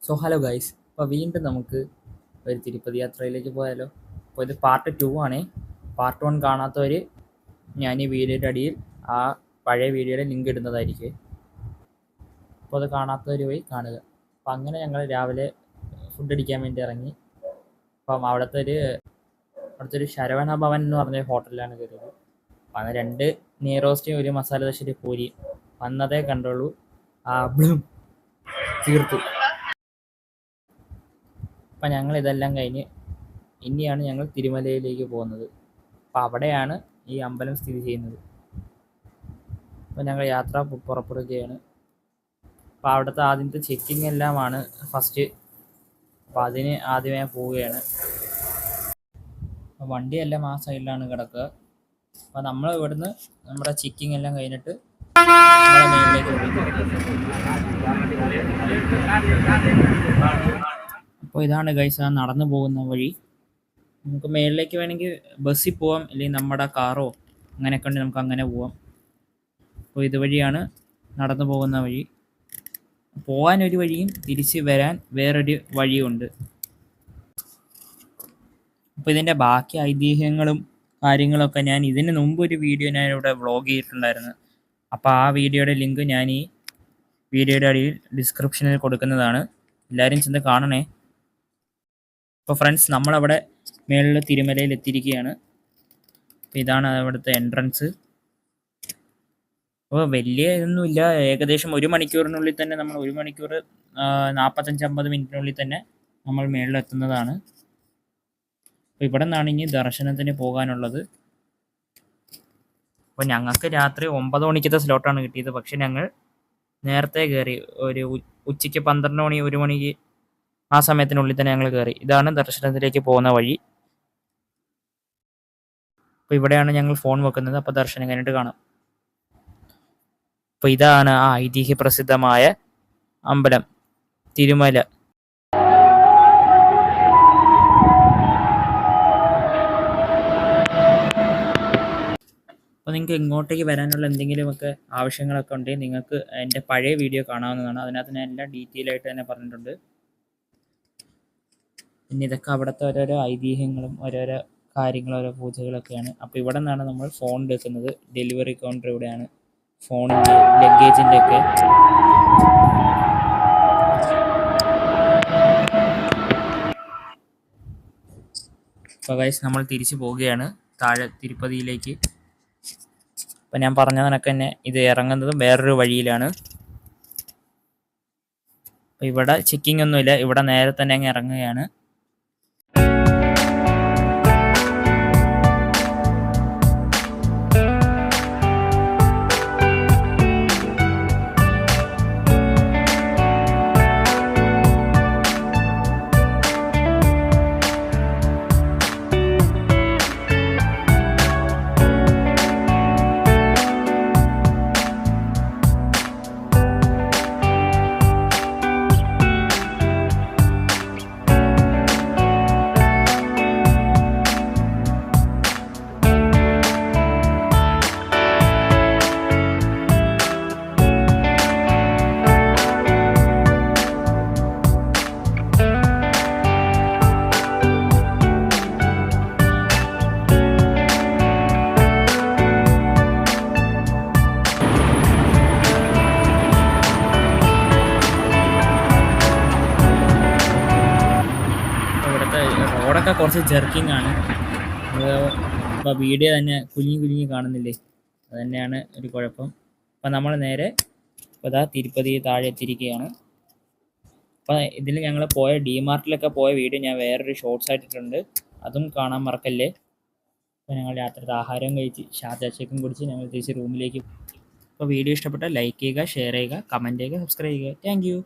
So hello guys, അപ്പോൾ വീണ്ടും നമുക്ക് ഒരു തിരുപ്പതി യാത്രയിലേക്ക് പോയാലോ. അപ്പോൾ ഇത് പാർട്ട് 2 ആണ്. പാർട്ട് 1 കാണാത്തവർ ഞാൻ ഈ വീഡിയോയുടെ അടിയിൽ ആ പഴയ വീഡിയോയുടെ ലിങ്ക് ഇടുന്നതായിരിക്കും. അപ്പോൾ അത് കാണാത്തവർ പോയി കാണുക. അപ്പോൾ അങ്ങനെ ഞങ്ങൾ രാവിലെ ഫുഡ് അടിക്കാൻ വേണ്ടി ഇറങ്ങി. അപ്പം അവിടുത്തെ ഒരു ശരവണ ഭവൻ എന്ന് പറഞ്ഞ ഹോട്ടലിലാണ് കയറിയത്. അപ്പം അങ്ങനെ 2 നെയ് റോസ്റ്റും ഒരു മസാല ദോശയുടെ പൂരി വന്നതേ കണ്ടുള്ളൂ. തീർത്തു. അപ്പം ഞങ്ങൾ ഇതെല്ലാം കഴിഞ്ഞ് ഇനിയാണ് ഞങ്ങൾ തിരുമലയിലേക്ക് പോകുന്നത്. അപ്പം അവിടെയാണ് ഈ അമ്പലം സ്ഥിതി ചെയ്യുന്നത്. അപ്പം ഞങ്ങൾ യാത്ര പുറപ്പെടുകയാണ്. അപ്പം അവിടുത്തെ ആദ്യത്തെ ചെക്കിങ് എല്ലാമാണ് ഫസ്റ്റ്. അപ്പം അതിന് ആദ്യമേ പോവുകയാണ്. അപ്പം വണ്ടിയെല്ലാം ആ സൈഡിലാണ് കിടക്കുക. അപ്പം നമ്മൾ ഇവിടുന്ന് നമ്മുടെ ചെക്കിങ് എല്ലാം കഴിഞ്ഞിട്ട് നമ്മുടെ മേളിലേക്ക് അപ്പോൾ ഇതാണ് ഗൈസ് ആ നടന്നു പോകുന്ന വഴി. നമുക്ക് മേളിലേക്ക് വേണമെങ്കിൽ ബസ്സിൽ പോവാം, അല്ലെങ്കിൽ നമ്മുടെ കാറോ അങ്ങനെയൊക്കെ ഉണ്ടെങ്കിൽ നമുക്ക് അങ്ങനെ പോവാം. അപ്പോൾ ഇതുവഴിയാണ് നടന്നു പോകുന്ന വഴി. പോകാനൊരു വഴിയും തിരിച്ച് വരാൻ വേറൊരു വഴിയുണ്ട്. അപ്പോൾ ഇതിൻ്റെ ബാക്കി ഐതിഹ്യങ്ങളും കാര്യങ്ങളൊക്കെ ഞാൻ ഇതിന് മുമ്പ് ഒരു വീഡിയോ ഞാനിവിടെ വ്ളോഗ് ചെയ്തിട്ടുണ്ടായിരുന്നു. അപ്പോൾ ആ വീഡിയോയുടെ ലിങ്ക് ഞാൻ ഈ വീഡിയോയുടെ അടിയിൽ ഡിസ്ക്രിപ്ഷനിൽ കൊടുക്കുന്നതാണ്. എല്ലാവരും ചെന്ന് കാണണേ. അപ്പോൾ ഫ്രണ്ട്സ്, നമ്മളവിടെ മേളിൽ തിരുമലയിൽ എത്തിയിരിക്കുകയാണ്. അപ്പോൾ ഇതാണ് അവിടുത്തെ എൻട്രൻസ്. അപ്പോൾ വലിയ ഇതൊന്നുമില്ല, ഏകദേശം 1 മണിക്കൂറിനുള്ളിൽ തന്നെ നമ്മൾ 1 മണിക്കൂർ 45-50 മിനിറ്റിനുള്ളിൽ തന്നെ നമ്മൾ മേളിലെത്തുന്നതാണ്. അപ്പോൾ ഇവിടെ നിന്നാണ് ഇനി ദർശനത്തിന് പോകാനുള്ളത്. അപ്പോൾ ഞങ്ങൾക്ക് രാത്രി 9 മണിക്കത്തെ സ്ലോട്ടാണ് കിട്ടിയത്. പക്ഷെ ഞങ്ങൾ നേരത്തെ കയറി, ഒരു ഉച്ചയ്ക്ക് 12 മണി 1 മണിക്ക് ആ സമയത്തിനുള്ളിൽ തന്നെ ഞങ്ങൾ കയറി. ഇതാണ് ദർശനത്തിലേക്ക് പോകുന്ന വഴി. അപ്പോൾ ഇവിടെയാണ് ഞങ്ങൾ ഫോൺ വെക്കുന്നത്. അപ്പോൾ ദർശനം കഴിഞ്ഞിട്ട് കാണാം. അപ്പോൾ ഇതാണ് ആ ഐതിഹ്യ പ്രസിദ്ധമായ അമ്പലം തിരുമല. അപ്പോൾ നിങ്ങൾക്ക് ഇങ്ങോട്ടേക്ക് വരാനുള്ള എന്തെങ്കിലുമൊക്കെ ആവശ്യങ്ങളൊക്കെ ഉണ്ടെങ്കിൽ നിങ്ങൾക്ക് എൻ്റെ പഴയ വീഡിയോ കാണാവുന്നതാണ്. അതിനകത്ത് ഞാൻ എല്ലാം ഡീറ്റെയിൽ ആയിട്ട് തന്നെ പറഞ്ഞിട്ടുണ്ട്. പിന്നെ ഇതൊക്കെ അവിടുത്തെ ഓരോരോ ഐതിഹ്യങ്ങളും ഓരോരോ കാര്യങ്ങളും ഓരോ പൂജകളൊക്കെയാണ്. അപ്പോൾ ഇവിടെ നിന്നാണ് നമ്മൾ ഫോൺ എടുക്കുന്നത്. ഡെലിവറി കൗണ്ടർ ഇവിടെയാണ്. ഫോണിൻ്റെ ലഗേജിൻ്റെ ഒക്കെ. അപ്പോൾ ഗൈസ്, നമ്മൾ തിരിച്ചു പോവുകയാണ് താഴെ തിരുപ്പതിയിലേക്ക്. അപ്പം ഞാൻ പറഞ്ഞ കണക്ക് തന്നെ ഇത് ഇറങ്ങുന്നതും വേറൊരു വഴിയിലാണ്. അപ്പോൾ ഇവിടെ ചെക്കിംഗ് ഒന്നുമില്ല, ഇവിടെ നേരെ തന്നെ അങ്ങ് ഇറങ്ങുകയാണ്. റോഡൊക്കെ കുറച്ച് ജെർക്കിംഗ് ആണ്. ഇപ്പോൾ വീഡിയോ തന്നെ കുലുങ്ങി കാണുന്നില്ലേ, അത് തന്നെയാണ് ഒരു കുഴപ്പം. അപ്പം നമ്മൾ നേരെ ഇപ്പോൾ തിരുപ്പതി താഴെ എത്തിയിരിക്കുകയാണ്. അപ്പോൾ ഇതിൽ ഞങ്ങൾ പോയ ഡിമാർട്ടിലൊക്കെ പോയ വീഡിയോ ഞാൻ വേറൊരു ഷോർട്സ് ആയിട്ടിട്ടുണ്ട്, അതും കാണാൻ മറക്കല്ലേ. അപ്പോൾ ഞങ്ങൾ രാത്രിത്തെ ആഹാരം കഴിച്ച് ഷാർജാ കുടിച്ച് ഞങ്ങൾ തിരിച്ച് റൂമിലേക്ക്. അപ്പോൾ വീഡിയോ ഇഷ്ടപ്പെട്ടാൽ ലൈക്ക് ചെയ്യുക, ഷെയർ ചെയ്യുക, കമൻറ്റ് ചെയ്യുക, സബ്സ്ക്രൈബ് ചെയ്യുക. Thank you.